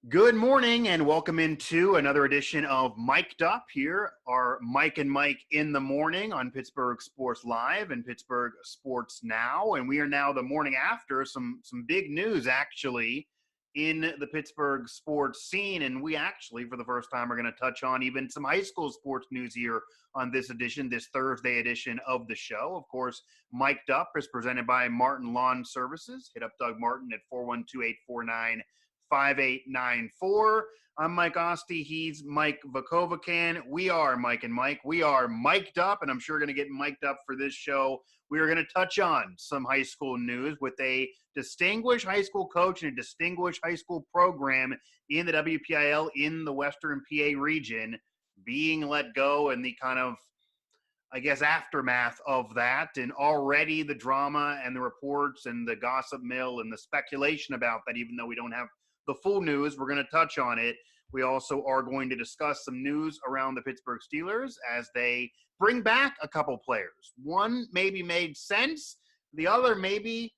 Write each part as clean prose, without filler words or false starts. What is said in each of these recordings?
Good morning and welcome into another edition of Mic'd Up here, our Mike and Mike in the morning on Pittsburgh Sports Live and Pittsburgh Sports Now. And we are now the morning after some big news actually in the Pittsburgh sports scene. And we actually, for the first time, are going to touch on even some high school sports news here on this Thursday edition of the show. Of course, Mic'd Up is presented by Martin Lawn Services. Hit up Doug Martin at 412-849-5894. I'm Mike Asti. He's Mike Vukovcan. We are Mike and Mike. We are mic'd up, and I'm sure going to get mic'd up for this show. We are going to touch on some high school news with a distinguished high school coach and a distinguished high school program in the WPIAL in the Western PA region being let go, and the kind of, I guess, aftermath of that, and already the drama and the reports and the gossip mill and the speculation about that, even though we don't have the full news, we're going to touch on it. We also are going to discuss some news around the Pittsburgh Steelers as they bring back a couple players. One maybe made sense. The other maybe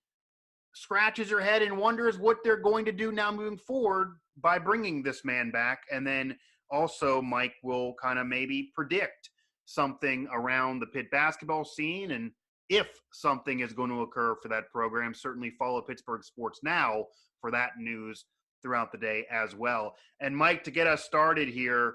scratches her head and wonders what they're going to do now moving forward by bringing this man back. And then also Mike will kind of maybe predict something around the Pitt basketball scene, and if something is going to occur for that program, certainly follow Pittsburgh Sports Now for that news throughout the day as well. And Mike, to get us started here,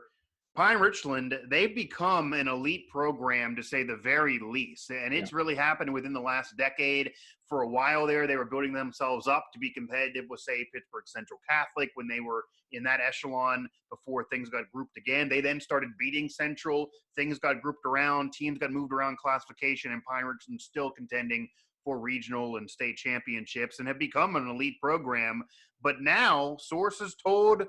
Pine Richland, they've become an elite program to say the very least, and it's really happened within the last decade. For a while there, they were building themselves up to be competitive with, say, Pittsburgh Central Catholic when they were in that echelon before things got grouped again. They then started beating Central. Things got grouped around. Teams got moved around classification, and Pine Richland still contending for regional and state championships and have become an elite program. But now sources told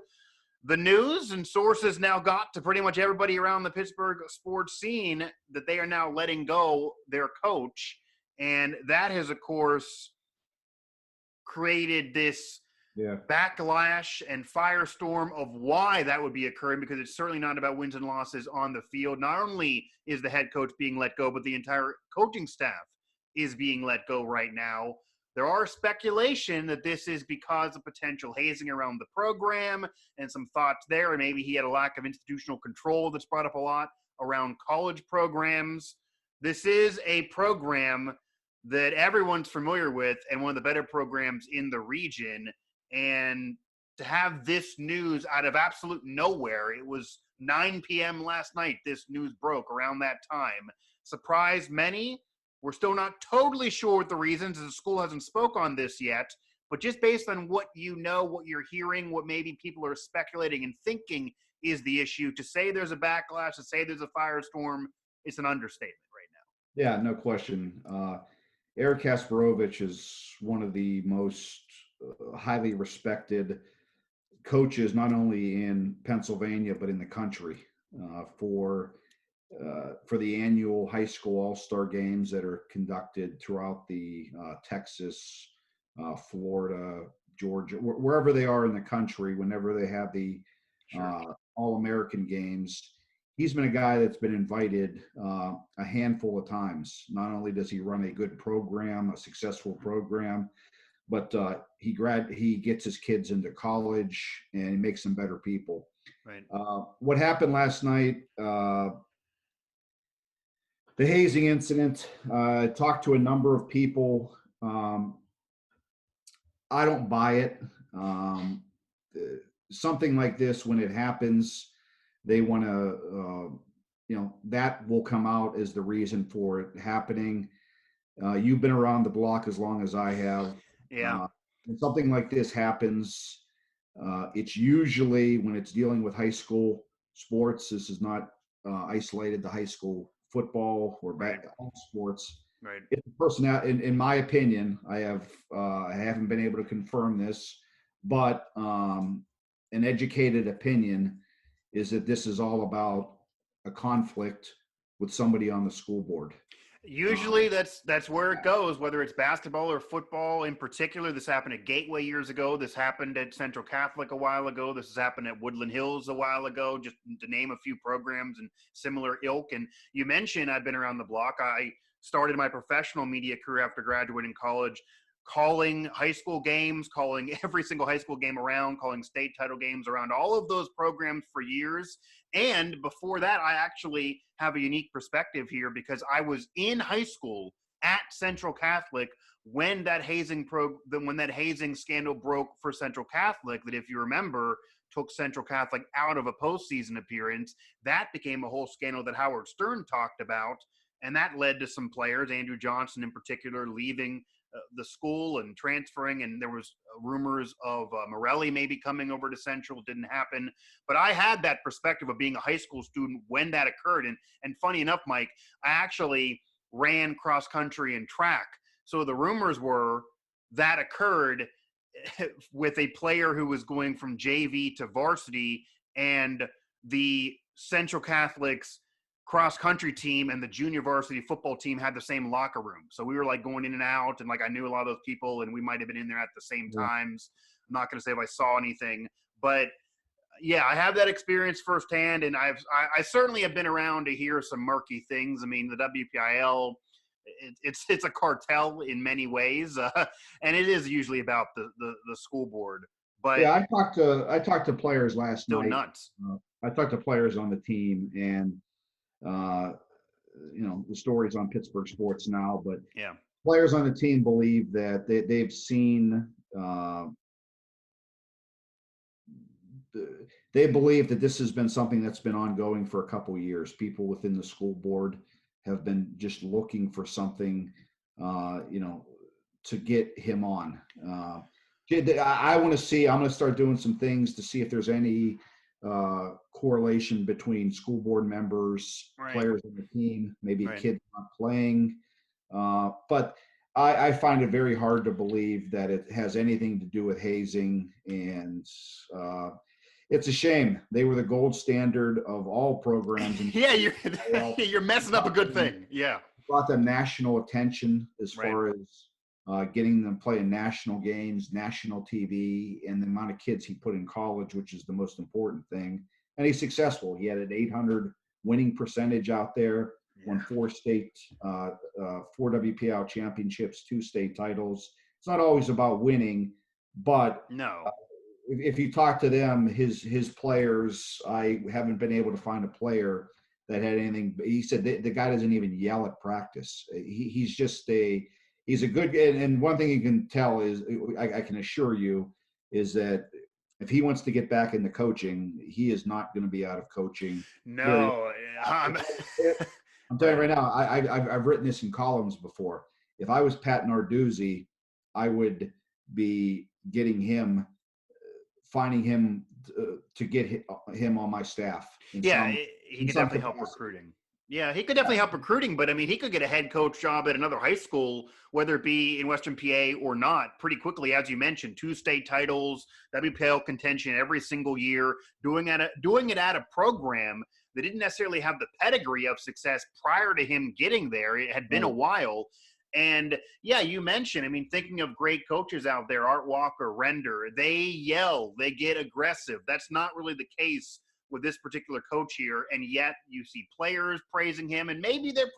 the news, and sources now got to pretty much everybody around the Pittsburgh sports scene, that they are now letting go their coach. And that has, of course, created this backlash and firestorm of why that would be occurring, because it's certainly not about wins and losses on the field. Not only is the head coach being let go, but the entire coaching staff is being let go right now. There are speculation that this is because of potential hazing around the program and some thoughts there, and maybe he had a lack of institutional control that's brought up a lot around college programs. This is a program that everyone's familiar with and one of the better programs in the region. And to have this news out of absolute nowhere, it was 9 p.m. last night, this news broke around that time, surprised many. We're still not totally sure what the reasons, as the school hasn't spoke on this yet, but just based on what you know, what you're hearing, what maybe people are speculating and thinking is the issue, to say there's a backlash, to say there's a firestorm, it's an understatement right now. Yeah, no question. Eric Kasperowicz is one of the most highly respected coaches, not only in Pennsylvania, but in the country, for the annual high school all-star games that are conducted throughout the Texas, Florida, Georgia, wherever they are in the country, whenever they have the All-American games. He's been a guy that's been invited a handful of times. Not only does he run a good program, a successful program, but he gets his kids into college and he makes them better people. Right. What happened last night, the hazing incident, I talked to a number of people. I don't buy it. Something like this, when it happens, they want to, that will come out as the reason for it happening. You've been around the block as long as I have. Yeah. When something like this happens, it's usually when it's dealing with high school sports. This is not isolated to high school football or all sports. Right. It's a personality, in my opinion. I haven't been able to confirm this, but an educated opinion is that this is all about a conflict with somebody on the school board. Usually that's where it goes, whether it's basketball or football in particular. This happened at Gateway years ago. This happened at Central Catholic a while ago. This has happened at Woodland Hills a while ago, just to name a few programs and similar ilk. And you mentioned I've been around the block. I started my professional media career after graduating college calling high school games, calling every single high school game around, calling state title games around, all of those programs for years. And before that, I actually have a unique perspective here because I was in high school at Central Catholic when that hazing scandal broke for Central Catholic, that if you remember, took Central Catholic out of a postseason appearance. That became a whole scandal that Howard Stern talked about, and that led to some players, Andrew Johnson in particular, leaving the school and transferring, and there was rumors of Morelli maybe coming over to Central. Didn't happen, but I had that perspective of being a high school student when that occurred. And funny enough, Mike, I actually ran cross country and track, so the rumors were that occurred with a player who was going from JV to varsity, and the Central Catholic's cross country team and the junior varsity football team had the same locker room. So we were like going in and out, and like I knew a lot of those people, and we might have been in there at the same times. I'm not going to say if I saw anything, but yeah, I have that experience firsthand, and I certainly have been around to hear some murky things. I mean, the WPIAL, it's a cartel in many ways, and it is usually about the school board. But yeah, I talked to players last night. Nuts. I talked to players on the team, and the stories on Pittsburgh sports now, but yeah, players on the team believe that they've seen. They believe that this has been something that's been ongoing for a couple of years. People within the school board have been just looking for something, to get him on. I want to see. I'm going to start doing some things to see if there's any correlation between school board members, players on the team, maybe kids not playing. But I find it very hard to believe that it has anything to do with hazing, and it's a shame. They were the gold standard of all programs. Yeah, you're messing up a good thing. Yeah, brought them national attention as far as getting them playing national games, national TV, and the amount of kids he put in college, which is the most important thing. And he's successful. He had an 800 winning percentage out there, won 4 WPIAL championships, 2 state titles. It's not always about winning, but no. If you talk to them, his players, I haven't been able to find a player that had anything. He said the guy doesn't even yell at practice. He's a good, and one thing you can tell is, I can assure you, is that if he wants to get back into coaching, he is not going to be out of coaching. No. I'm telling you right now, I've written this in columns before. If I was Pat Narduzzi, I would be finding him to get him on my staff. Yeah, he could definitely help recruiting. Yeah, he could definitely help recruiting, but I mean, he could get a head coach job at another high school, whether it be in Western PA or not, pretty quickly. As you mentioned, 2 state titles, WPIAL contention every single year, doing it at a program that didn't necessarily have the pedigree of success prior to him getting there. It had been a while. And yeah, you mentioned, I mean, thinking of great coaches out there, Art Walker, Render, they yell, they get aggressive. That's not really the case with this particular coach here. And yet you see players praising him, and maybe they're,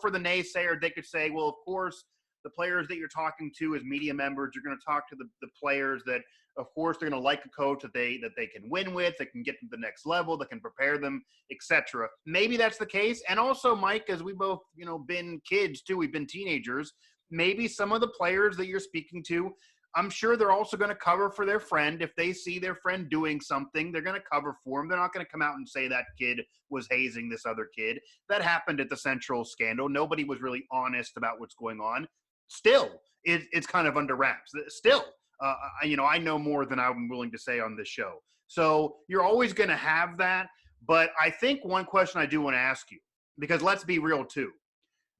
for the naysayer, they could say, well, of course, the players that you're talking to as media members, you're going to talk to the players that, of course, they're going to like a coach that they can win with, that can get to the next level, that can prepare them, etc. Maybe that's the case. And also, Mike, as we both, been kids too, we've been teenagers, maybe some of the players that you're speaking to, I'm sure they're also going to cover for their friend. If they see their friend doing something, they're going to cover for him. They're not going to come out and say that kid was hazing this other kid. That happened at the Central scandal. Nobody was really honest about what's going on. Still, it's kind of under wraps. Still, I know more than I'm willing to say on this show. So you're always going to have that. But I think one question I do want to ask you, because let's be real too,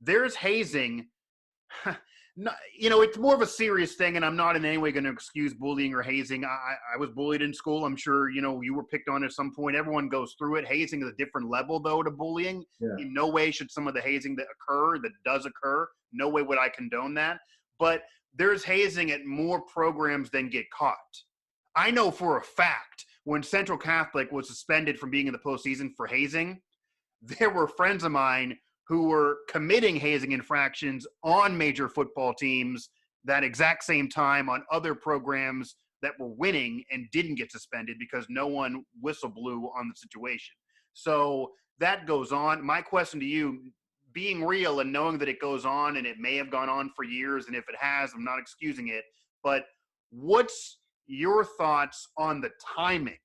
there's hazing. It's more of a serious thing, and I'm not in any way going to excuse bullying or hazing. I was bullied in school. I'm sure, you were picked on at some point. Everyone goes through it. Hazing is a different level, though, to bullying. Yeah. In no way should some of the hazing that does occur, no way would I condone that. But there's hazing at more programs than get caught. I know for a fact when Central Catholic was suspended from being in the postseason for hazing, there were friends of mine who were committing hazing infractions on major football teams that exact same time on other programs that were winning and didn't get suspended because no one whistle blew on the situation. So that goes on. My question to you, being real and knowing that it goes on and it may have gone on for years, and if it has, I'm not excusing it, but what's your thoughts on the timing?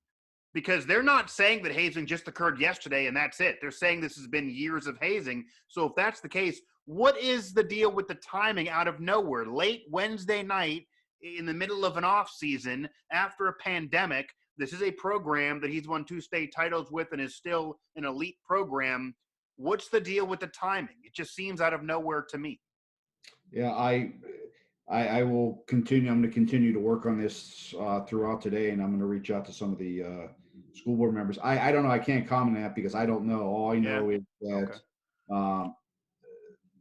Because they're not saying that hazing just occurred yesterday and that's it. They're saying this has been years of hazing. So if that's the case, what is the deal with the timing out of nowhere? Late Wednesday night in the middle of an off season after a pandemic. This is a program that he's won 2 state titles with and is still an elite program. What's the deal with the timing? It just seems out of nowhere to me. Yeah, I will continue. I'm going to continue to work on this throughout today, and I'm going to reach out to some of the school board members. I don't know. I can't comment on that because I don't know. All I know is that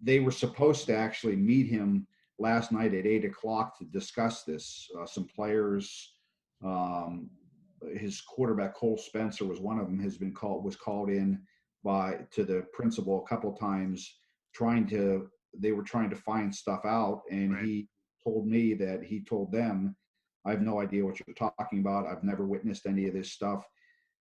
they were supposed to actually meet him last night at 8:00 to discuss this. Some players, his quarterback Cole Spencer was one of them. Was called in to the principal a couple times, they were trying to find stuff out, and he told me that he told them, I have no idea what you're talking about. I've never witnessed any of this stuff.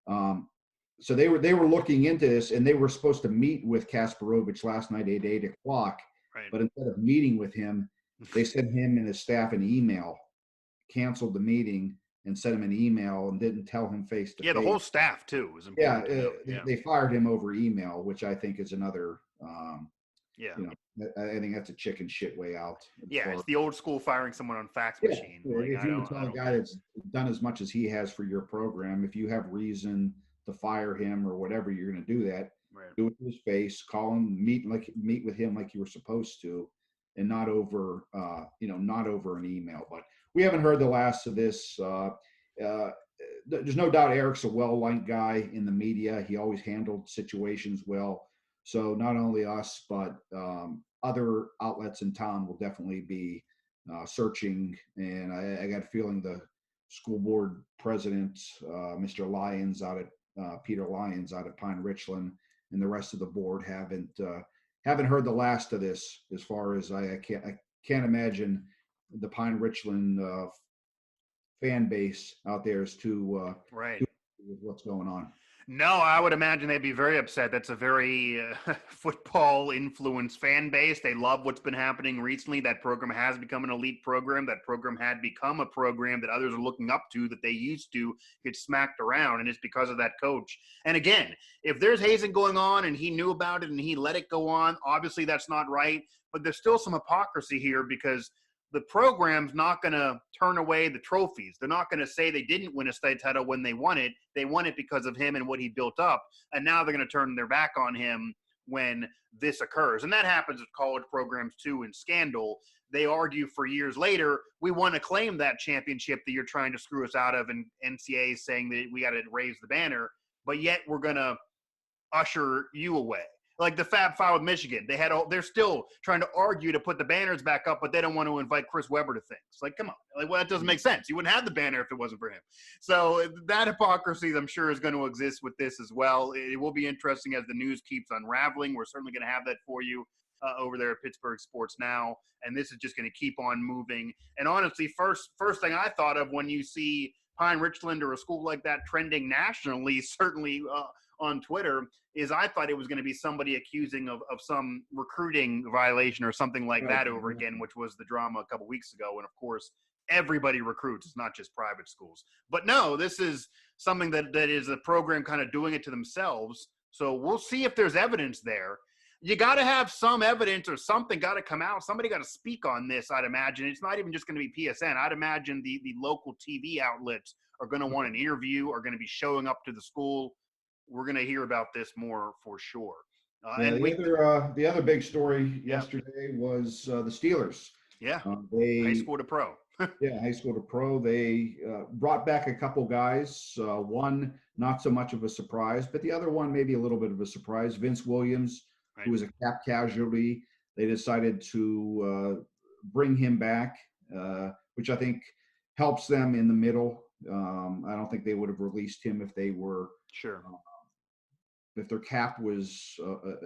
So they were looking into this, and they were supposed to meet with Kasperowicz last night at 8:00. But instead of meeting with him, they sent him and his staff an email, canceled the meeting, and sent him an email and didn't tell him face to face. Yeah, the whole staff too was important. They fired him over email, which I think is another. I think that's a chicken shit way out. Yeah, it's the old school firing someone on fax machine. If you tell a guy that's done as much as he has for your program, if you have reason to fire him or whatever, you're going to do that. Do it to his face. Call him, meet with him like you were supposed to, and not over an email. But we haven't heard the last of this. There's no doubt Eric's a well-liked guy in the media. He always handled situations well. So not only us, but other outlets in town will definitely be searching. And I got a feeling the school board president, Mr. Lyons Peter Lyons out at Pine Richland, and the rest of the board haven't heard the last of this. As far as I can't imagine the Pine Richland fan base out there is too what's going on. No, I would imagine they'd be very upset. That's a very football-influenced fan base. They love what's been happening recently. That program has become an elite program. That program had become a program that others are looking up to, that they used to get smacked around, and it's because of that coach. And again, if there's hazing going on and he knew about it and he let it go on, obviously that's not right. But there's still some hypocrisy here because the program's not going to turn away the trophies. They're not going to say they didn't win a state title when they won it. They won it because of him and what he built up. And now they're going to turn their back on him when this occurs. And that happens with college programs too in scandal. They argue for years later, we want to claim that championship that you're trying to screw us out of, and NCAA is saying that we got to raise the banner, but yet we're going to usher you away. Like the Fab Five with Michigan, they're still trying to argue to put the banners back up, but they don't want to invite Chris Webber to things. Like, come on, that doesn't make sense. You wouldn't have the banner if it wasn't for him. So that hypocrisy, I'm sure, is going to exist with this as well. It will be interesting as the news keeps unraveling. We're certainly going to have that for you over there at Pittsburgh Sports Now, and this is just going to keep on moving. And honestly, first thing I thought of when you see Pine Richland or a school like that trending nationally, certainly on Twitter, is I thought it was going to be somebody accusing of some recruiting violation or something like that over again, which was the drama a couple weeks ago. And of course, everybody recruits. It's not just private schools. But no, this is something that is a program kind of doing it to themselves. So we'll see if there's evidence there. You got to have some evidence or something got to come out. Somebody got to speak on this, I'd imagine. It's not even just going to be PSN. I'd imagine the local TV outlets are going to want an interview, are going to be showing up to the school. We're going to hear about this more for sure. The other big story yesterday was the Steelers. Yeah, high school to pro. High school to pro. They brought back a couple guys. One, not so much of a surprise, but the other one maybe a little bit of a surprise. Vince Williams, who was a cap casualty. They decided to bring him back, which I think helps them in the middle. I don't think they would have released him if they were if their cap was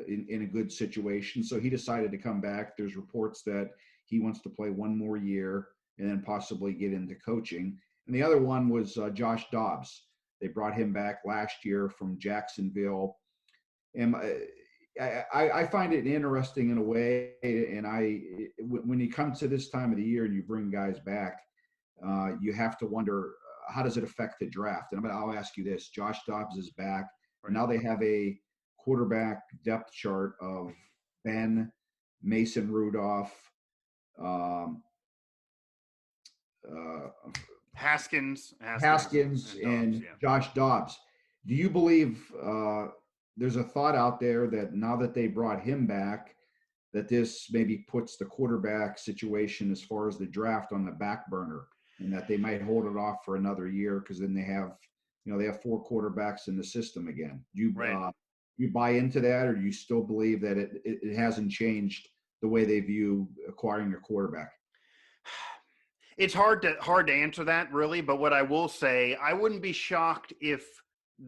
in a good situation. So he decided to come back. There's reports that he wants to play one more year and then possibly get into coaching. And the other one was Josh Dobbs. They brought him back last year from Jacksonville. And I find it interesting in a way. And when you come to this time of the year and you bring guys back, you have to wonder, how does it affect the draft? And I'll ask you this. Josh Dobbs is back. Right. Now they have a quarterback depth chart of Ben, Mason Rudolph, Haskins, and Dobbs, Josh Dobbs. Do you believe there's a thought out there that now that they brought him back, that this maybe puts the quarterback situation as far as the draft on the back burner, and that they might hold it off for another year because then they have 4 quarterbacks in the system again? Do you buy into that, or do you still believe that it hasn't changed the way they view acquiring a quarterback? It's hard to answer that, really, but what I will say, I wouldn't be shocked if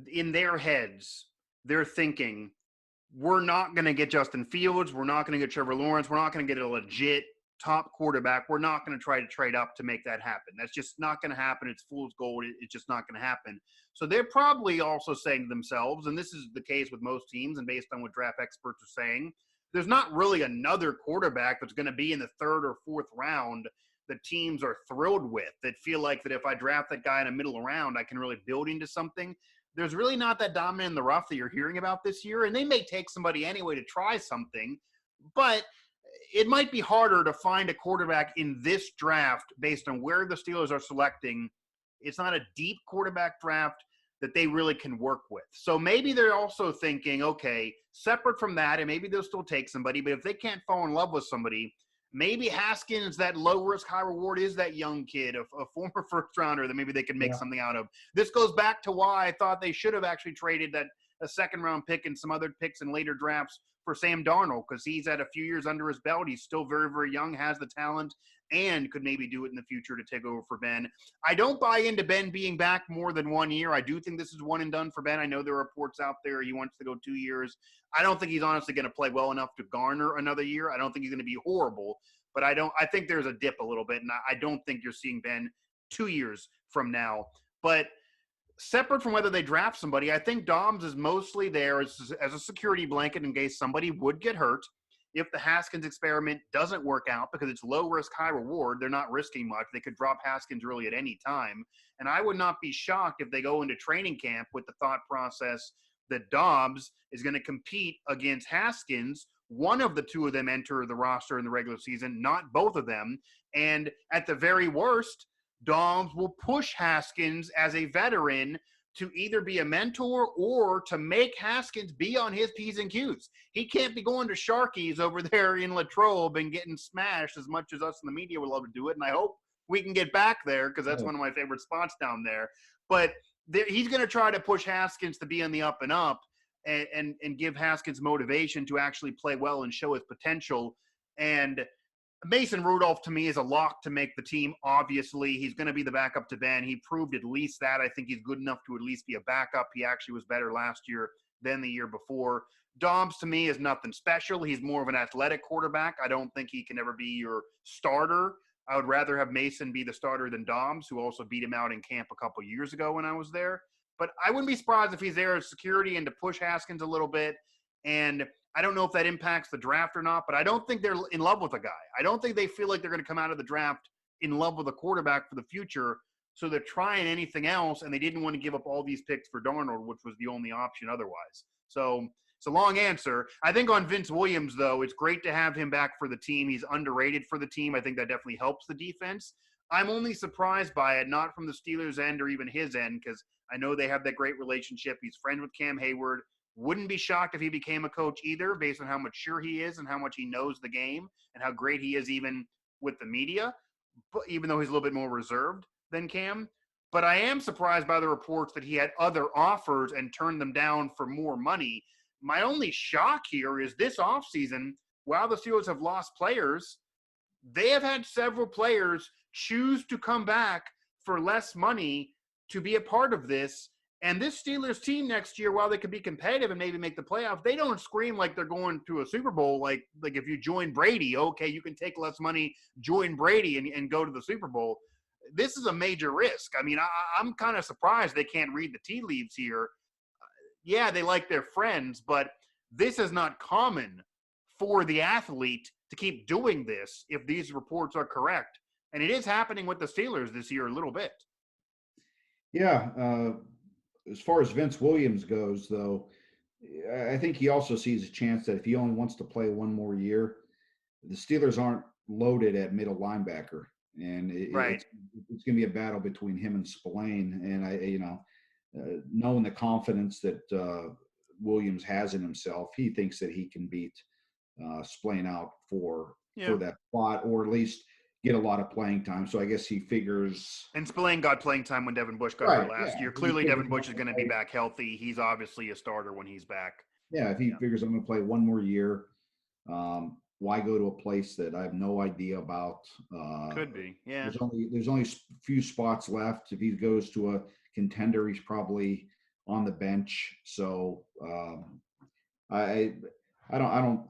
in their heads they're thinking, we're not going to get Justin Fields, we're not going to get Trevor Lawrence, we're not going to get a legit top quarterback, we're not going to try to trade up to make that happen. That's just not going to happen. It's fool's gold. It's just not going to happen. So they're probably also saying to themselves, and this is the case with most teams and based on what draft experts are saying, there's not really another quarterback that's going to be in the 3rd or 4th round that teams are thrilled with, that feel like that if I draft that guy in a middle round, I can really build into something. There's really not that diamond in the rough that you're hearing about this year, and they may take somebody anyway to try something, but it might be harder to find a quarterback in this draft based on where the Steelers are selecting. It's not a deep quarterback draft that they really can work with. So maybe they're also thinking, okay, separate from that, and maybe they'll still take somebody, but if they can't fall in love with somebody, maybe Haskins, that low risk, high reward, is that young kid, a former first rounder that maybe they can make something out of. This goes back to why I thought they should have actually traded a 2nd round pick and some other picks in later drafts for Sam Darnold, because he's had a few years under his belt. He's still very, very young, has the talent, and could maybe do it in the future to take over for Ben. I don't buy into Ben being back more than 1 year. I do think this is one and done for Ben. I know there are reports out there he wants to go 2 years. I don't think he's honestly going to play well enough to garner another year. I don't think he's going to be horrible, but I think there's a dip a little bit, and I don't think you're seeing Ben 2 years from now. But separate from whether they draft somebody, I think Dobbs is mostly there as a security blanket in case somebody would get hurt. If the Haskins experiment doesn't work out, because it's low risk, high reward, they're not risking much. They could drop Haskins really at any time. And I would not be shocked if they go into training camp with the thought process that Dobbs is going to compete against Haskins. One of the two of them enter the roster in the regular season, not both of them. And at the very worst, Dobbs will push Haskins as a veteran to either be a mentor or to make Haskins be on his P's and Q's. He can't be going to Sharkies over there in Latrobe and getting smashed as much as us in the media would love to do it. And I hope we can get back there because that's one of my favorite spots down there. But he's going to try to push Haskins to be on the up and up and give Haskins motivation to actually play well and show his potential. And Mason Rudolph, to me, is a lock to make the team. Obviously, he's going to be the backup to Ben. He proved at least that. I think he's good enough to at least be a backup. He actually was better last year than the year before. Dobbs, to me, is nothing special. He's more of an athletic quarterback. I don't think he can ever be your starter. I would rather have Mason be the starter than Dobbs, who also beat him out in camp a couple years ago when I was there. But I wouldn't be surprised if he's there as security and to push Haskins a little bit. And I don't know if that impacts the draft or not, but I don't think they're in love with a guy. I don't think they feel like they're going to come out of the draft in love with a quarterback for the future. So they're trying anything else, and they didn't want to give up all these picks for Darnold, which was the only option otherwise. So it's a long answer. I think on Vince Williams, though, it's great to have him back for the team. He's underrated for the team. I think that definitely helps the defense. I'm only surprised by it, not from the Steelers' end or even his end, because I know they have that great relationship. He's friends with Cam Hayward. Wouldn't be shocked if he became a coach either, based on how mature he is and how much he knows the game and how great he is even with the media, but even though he's a little bit more reserved than Cam. But I am surprised by the reports that he had other offers and turned them down for more money. My only shock here is this offseason, while the Steelers have lost players, they have had several players choose to come back for less money to be a part of this. And this Steelers team next year, while they could be competitive and maybe make the playoffs, they don't scream like they're going to a Super Bowl. Like if you join Brady, okay, you can take less money, join Brady, and go to the Super Bowl. This is a major risk. I mean, I'm kind of surprised they can't read the tea leaves here. Yeah, they like their friends, but this is not common for the athlete to keep doing this if these reports are correct. And it is happening with the Steelers this year a little bit. Yeah. As far as Vince Williams goes, though, I think he also sees a chance that if he only wants to play one more year, the Steelers aren't loaded at middle linebacker, and Right. it's going to be a battle between him and Spillane. And knowing the confidence that Williams has in himself, he thinks that he can beat Spillane out for that spot, or at least get a lot of playing time. So I guess he figures. And Spillane got playing time when Devin Bush got hurt last year. Clearly, Devin Bush is going to be back healthy. He's obviously a starter when he's back. Yeah, if he figures I'm going to play one more year, why go to a place that I have no idea about? Could be, yeah. There's only a few spots left. If he goes to a contender, he's probably on the bench. So I don't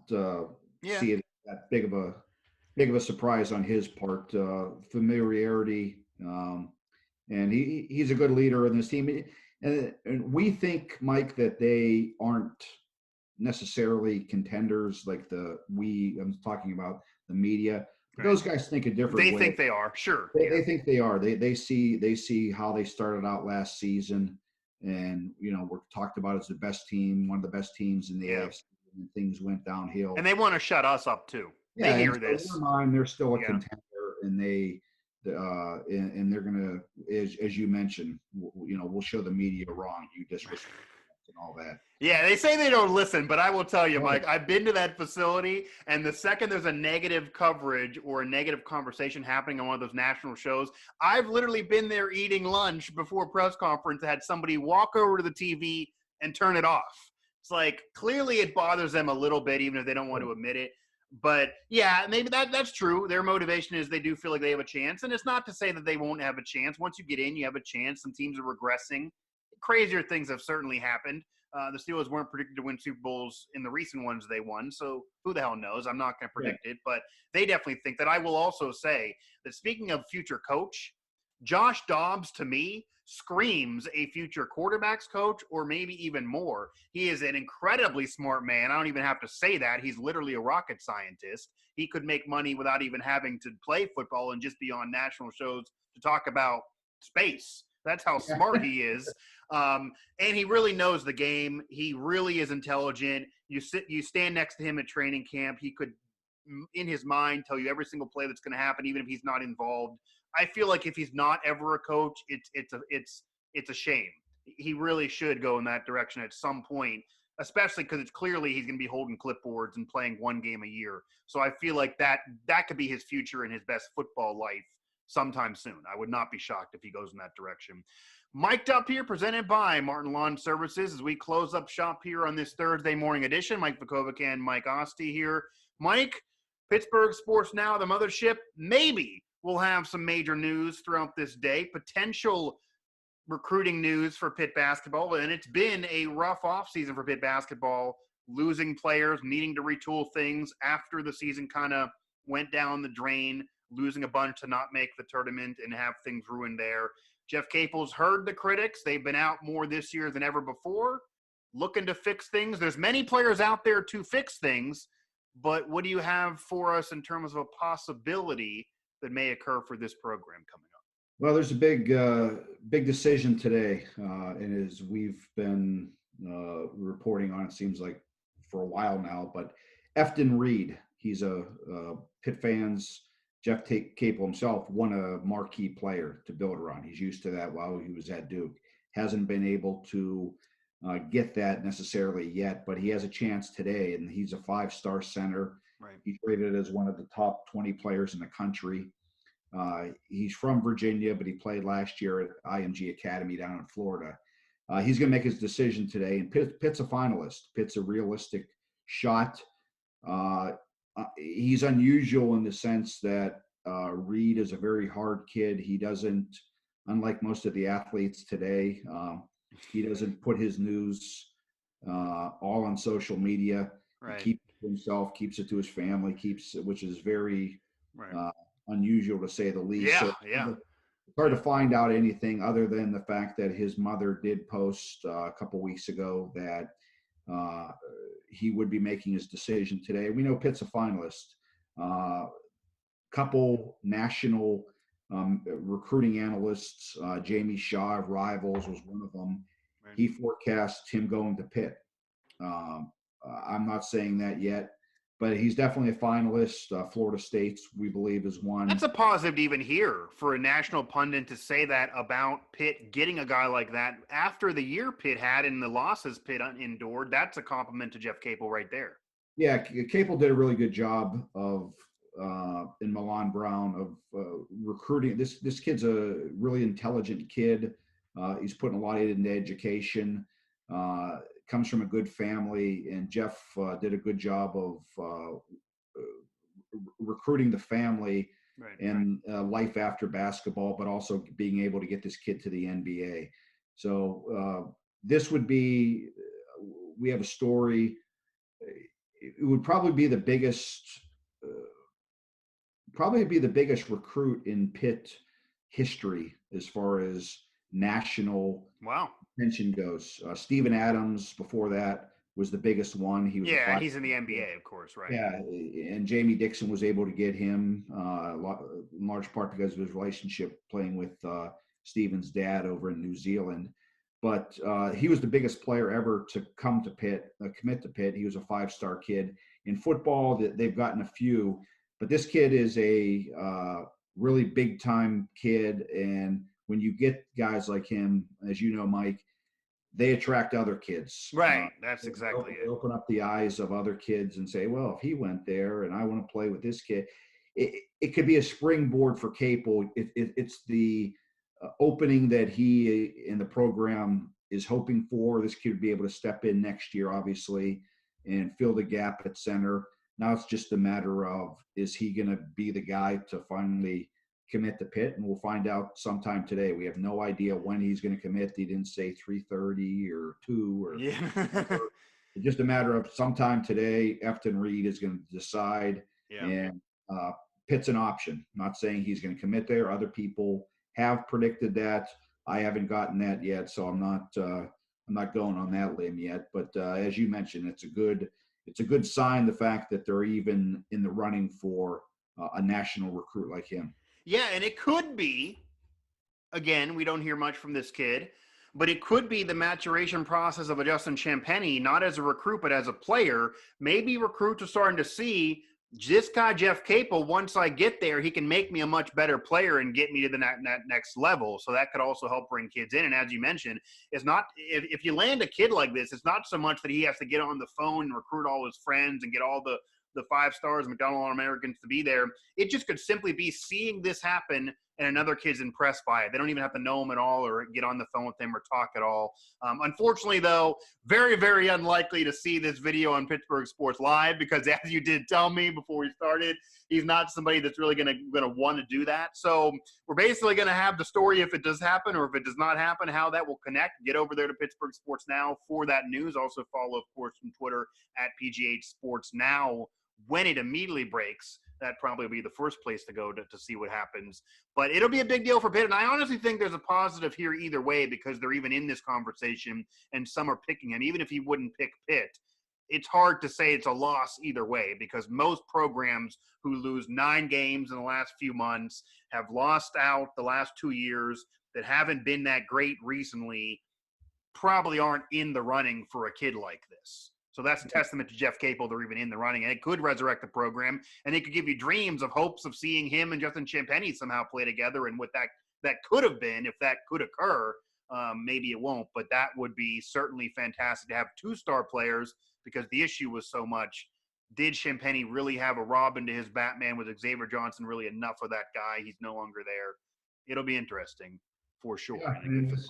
see it that big of a surprise on his part. Familiarity, and he's a good leader in this team. And we think, Mike, that they aren't necessarily contenders like I'm talking about the media. But those guys think a different way. They think they are, sure. They think they are. They see how they started out last season, and we're talked about as the best team, one of the best teams in the AFC, and things went downhill. And they want to shut us up too. Yeah, they hear this. In their mind, they're still a contender, and and they're gonna, as you mentioned, we'll show the media wrong. You disrespect and all that. Yeah, they say they don't listen, but I will tell you, Mike, I've been to that facility, and the second there's a negative coverage or a negative conversation happening on one of those national shows, I've literally been there eating lunch before press conference, had somebody walk over to the TV and turn it off. It's like, clearly it bothers them a little bit, even if they don't want to admit it. But yeah, maybe that's true. Their motivation is they do feel like they have a chance, and it's not to say that they won't have a chance. Once you get in, you have a chance. Some teams are regressing. Crazier things have certainly happened. The Steelers weren't predicted to win Super Bowls in the recent ones they won, so who the hell knows? I'm not going to predict it, but they definitely think that. I will also say that, speaking of future coach, Josh Dobbs, to me, screams a future quarterbacks coach, or maybe even more. He is an incredibly smart man. I don't even have to say that. He's literally a rocket scientist. He could make money without even having to play football and just be on national shows to talk about space. That's how smart he is. And he really knows the game. He really is intelligent. You stand next to him at training camp. He could, in his mind, tell you every single play that's going to happen, even if he's not involved. I feel like if he's not ever a coach, it's a shame. He really should go in that direction at some point, especially because it's clearly he's going to be holding clipboards and playing one game a year. So I feel like that could be his future and his best football life sometime soon. I would not be shocked if he goes in that direction. Mic'd Up here, presented by Martin Lawn Services, as we close up shop here on this Thursday morning edition. Mike Vukovcan, Mike Asti here. Mike, Pittsburgh Sports Now, the mothership, maybe we'll have some major news throughout this day, potential recruiting news for Pitt basketball, and it's been a rough offseason for Pitt basketball, losing players, needing to retool things after the season kind of went down the drain, losing a bunch to not make the tournament and have things ruined there. Jeff Capel's heard the critics. They've been out more this year than ever before, looking to fix things. There's many players out there to fix things, but what do you have for us in terms of a possibility that may occur for this program coming up? Well, there's a big decision today, and as we've been reporting on, it seems like for a while now, but Efton Reed, he's a Pitt fans. Jeff Capel himself won a marquee player to build around. He's used to that while he was at Duke. Hasn't been able to get that necessarily yet, but he has a chance today, and he's a 5-star center. Right. He's rated as one of the top 20 players in the country. He's from Virginia, but he played last year at IMG Academy down in Florida. He's going to make his decision today, and Pitt's a finalist. Pitt's a realistic shot. He's unusual in the sense that Reed is a very hard kid. He doesn't, unlike most of the athletes today, He doesn't put his news all on social media. Right. He keeps it to himself, keeps it to his family, which is very Right. unusual to say the least. Yeah. So Yeah. it's hard to find out anything other than the fact that his mother did post a couple weeks ago that he would be making his decision today. We know Pitt's a finalist. Couple national recruiting analysts, Jamie Shaw of Rivals was one of them. Right. He forecast him going to Pitt. I'm not saying that yet, but he's definitely a finalist. Florida State's, we believe, is one. That's a positive to even hear for a national pundit to say that about Pitt getting a guy like that after the year Pitt had and the losses Pitt endured. That's a compliment to Jeff Capel right there. Yeah, Capel did a really good job of in Milan Brown of recruiting. This kid's a really intelligent kid. He's putting a lot into education. Comes from a good family, and Jeff did a good job of recruiting the family and life after basketball, but also being able to get this kid to the NBA. So this would be, we have a story. It would probably be the biggest recruit in Pitt history as far as national attention goes. Steven Adams before that was the biggest one. He was he's in the NBA, of course, right? Yeah, and Jamie Dixon was able to get him in large part because of his relationship playing with Steven's dad over in New Zealand. But he was the biggest player ever to come to Pitt, commit to Pitt. He was a 5-star kid. In football, they've gotten a few, but this kid is a really big-time kid. And when you get guys like him, as you know, Mike, they attract other kids. Right. That's exactly it. Open up the eyes of other kids and say, well, if he went there and I want to play with this kid, it could be a springboard for Capel. It's the opening that he in the program is hoping for. This kid would be able to step in next year, obviously, and fill the gap at center. Now it's just a matter of, is he going to be the guy to finally commit to Pitt? And we'll find out sometime today. We have no idea when he's going to commit. He didn't say 3:30 or 2 or it's just a matter of sometime today. Efton Reed is going to decide, and Pitt's an option. I'm not saying he's going to commit there. Other people have predicted that. I haven't gotten that yet, so I'm not going on that limb yet. But as you mentioned, it's a good sign, the fact that they're even in the running for a national recruit like him. Yeah, and it could be, again, we don't hear much from this kid, but it could be the maturation process of a Justin Champagnie, not as a recruit, but as a player. Maybe recruits are starting to see, this guy, Jeff Capel, once I get there, he can make me a much better player and get me to the next level. So that could also help bring kids in. And as you mentioned, it's not, if you land a kid like this, it's not so much that he has to get on the phone and recruit all his friends and get all the 5 stars, McDonald All-Americans to be there. It just could simply be seeing this happen and another kid's impressed by it. They don't even have to know him at all or get on the phone with him or talk at all. Unfortunately, though, very, very unlikely to see this video on Pittsburgh Sports Live because, as you did tell me before we started, he's not somebody that's really going to want to do that. So we're basically going to have the story if it does happen, or if it does not happen, how that will connect. Get over there to Pittsburgh Sports Now for that news. Also follow, of course, from Twitter at PGH Sports Now. When it immediately breaks, that probably will be the first place to go to see what happens. But it'll be a big deal for Pitt. And I honestly think there's a positive here either way, because they're even in this conversation and some are picking him. Even if he wouldn't pick Pitt, it's hard to say it's a loss either way, because most programs who lose 9 games in the last few months, have lost out the last 2 years, that haven't been that great recently, probably aren't in the running for a kid like this. So that's a testament to Jeff Capel. They're even in the running, and it could resurrect the program, and it could give you dreams of hopes of seeing him and Justin Champagnie somehow play together, and what that could have been, if that could occur. Maybe it won't, but that would be certainly fantastic to have 2-star players, because the issue was so much, did Champagnie really have a Robin to his Batman? Was Xavier Johnson really enough for that guy? He's no longer there. It'll be interesting for sure. Yeah, this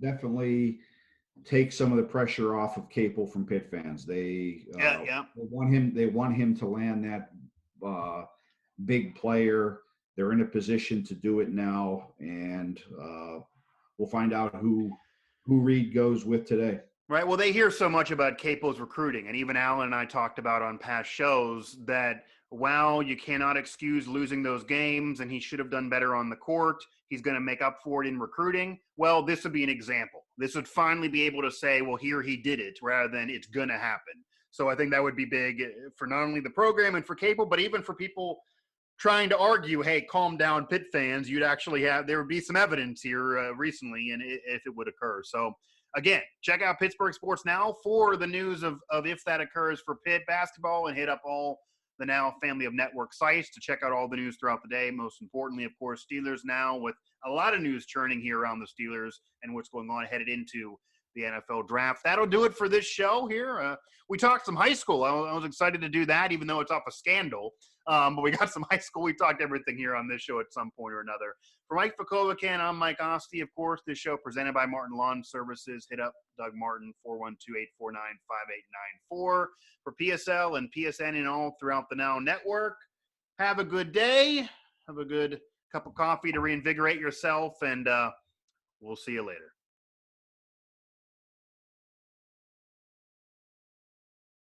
definitely take some of the pressure off of Capel from Pitt fans. They want him to land that big player. They're in a position to do it now, and we'll find out who who Reed goes with today. Right. Well, they hear so much about Capo's recruiting, and even Alan and I talked about on past shows that, while you cannot excuse losing those games and he should have done better on the court, he's going to make up for it in recruiting. Well, this would be an example. This would finally be able to say, well, here he did it, rather than it's going to happen. So I think that would be big for not only the program and for Capo, but even for people trying to argue, hey, calm down, Pitt fans. There would be some evidence here recently, and if it would occur. So again, check out Pittsburgh Sports Now for the news of if that occurs for Pitt basketball, and hit up all the Now family of network sites to check out all the news throughout the day. Most importantly, of course, Steelers Now, with a lot of news churning here around the Steelers and what's going on headed into the NFL draft. That'll do it for this show here. We talked some high school. I was excited to do that, even though it's off a scandal. But we got some high school. We talked everything here on this show at some point or another. For Mike Vukovcan, I'm Mike Asti. Of course, this show presented by Martin Lawn Services. Hit up Doug Martin, 412-849-5894 for PSL and PSN and all throughout the Now Network. Have a good day. Have a good cup of coffee to reinvigorate yourself, and we'll see you later.